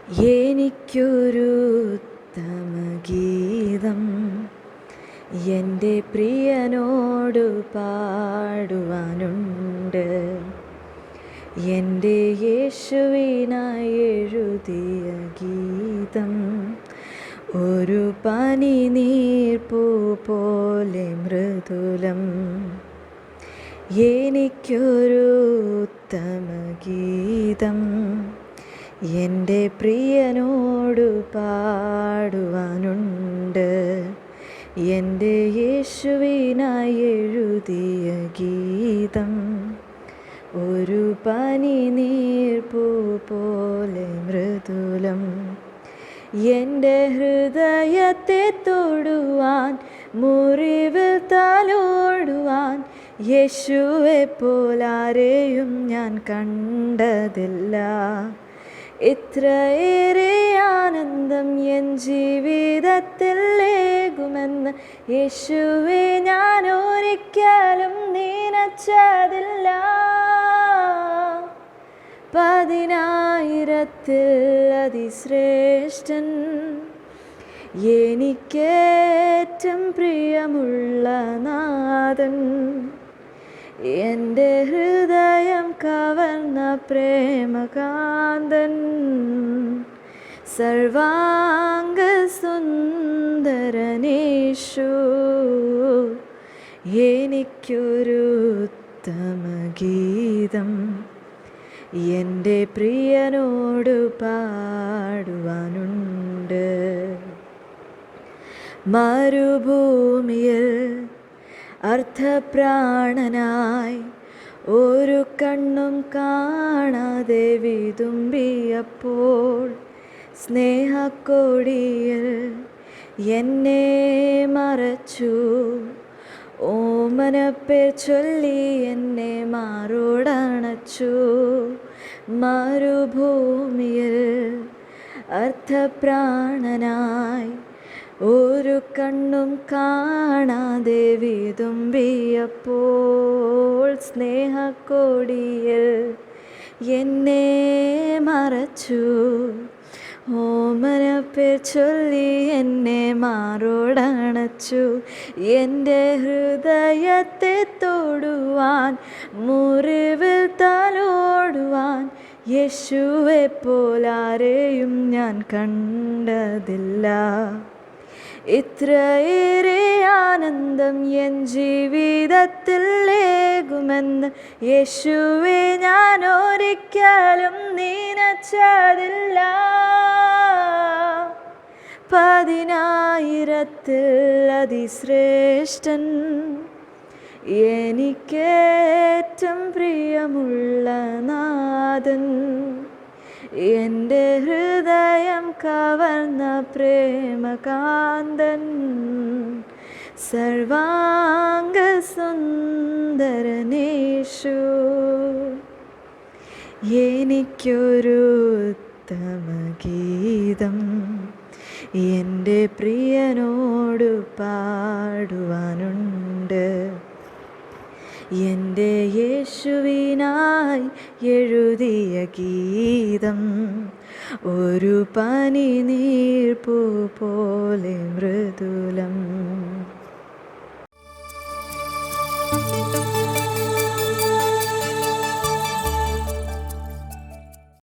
എനിക്കൊരു ഉത്തമഗീതം എൻ്റെ പ്രിയനോടു പാടുവാനുണ്ട്. എൻ്റെ യേശുവിനായി എഴുതിയ ഗീതം ഒരു പനിനീർപ്പൂ പോലെ മൃദുലം. എനിക്കൊരു ഉത്തമഗീതം എൻ്റെ പ്രിയനോടു പാടുവാനുണ്ട്. എൻ്റെ യേശുവിനായി എഴുതിയ ഗീതം ഒരു പനിനീർപ്പൂ പോലെ മൃദുലം. എൻ്റെ ഹൃദയത്തെ തൊടുവാൻ, മുറിവിൽ തലോടുവാൻ യേശുവെപ്പോലാരെയും ഞാൻ കണ്ടതില്ല. ഇത്രയേറെ ആനന്ദം എൻ ജീവിതത്തിൽ ഏകുമെന്ന് യേശുവെ ഞാൻ ഒരിക്കലും നനച്ചതില്ല. 10,000-ത്തിൽ അതിശ്രേഷ്ഠൻ, എനിക്കേറ്റം പ്രിയമുള്ള നാഥൻ, എൻ്റെ ഹൃദയം കവർന്ന പ്രേമകാന്തൻ, സർവാംഗ സുന്ദരനേശു. എനിക്കൊരു ഉത്തമഗീതം എൻ്റെ പ്രിയനോടു പാടുവാനുണ്ട്. മരുഭൂമിയിൽ അർത്ഥപ്രാണനായി ഒരു കണ്ണും കാണാതെ വിതുമ്പിയപ്പോൾ സ്നേഹക്കൊടിയിൽ എന്നെ മറച്ചു. ഓമനപ്പേർ ചൊല്ലി എന്നെ മാറോടണച്ചു. മരുഭൂമിയിൽ അർത്ഥപ്രാണനായി ഒരു കണ്ണും കാണാതെ വിതുമ്പിയപ്പോൾ സ്നേഹക്കൊടിയിൽ എന്നെ മറച്ചു. ഓമനപ്പേർ ചൊല്ലി എന്നെ മാറോടണച്ചു. എൻ്റെ ഹൃദയത്തെ തൊടുവാൻ, മുറിവിൽ തലോടുവാൻ യേശുവെപ്പോലാരെയും ഞാൻ കണ്ടതില്ല. ഇത്രയേറെ ആനന്ദം എൻ ജീവിതത്തിൽ ഏകുമെന്ന് യേശുവെ ഞാൻ ഒരിക്കലും നനച്ചതില്ല. 10,000-ത്തിൽ അതിശ്രേഷ്ഠൻ, എനിക്കേറ്റം പ്രിയമുള്ള നാഥൻ, എൻ്റെ ഹൃദയം കവർന്ന പ്രേമകാന്തൻ, സർവാംഗ സുന്ദരനേശു. എനിക്കൊരു ഉത്തമഗീതം എൻ്റെ പ്രിയനോടു പാടുവാനുണ്ട്. എൻ്റെ യേശുവിനായി എഴുതിയ ഗീതം ഒരു പനിനീർപ്പൂ പോലെ മൃദുലം.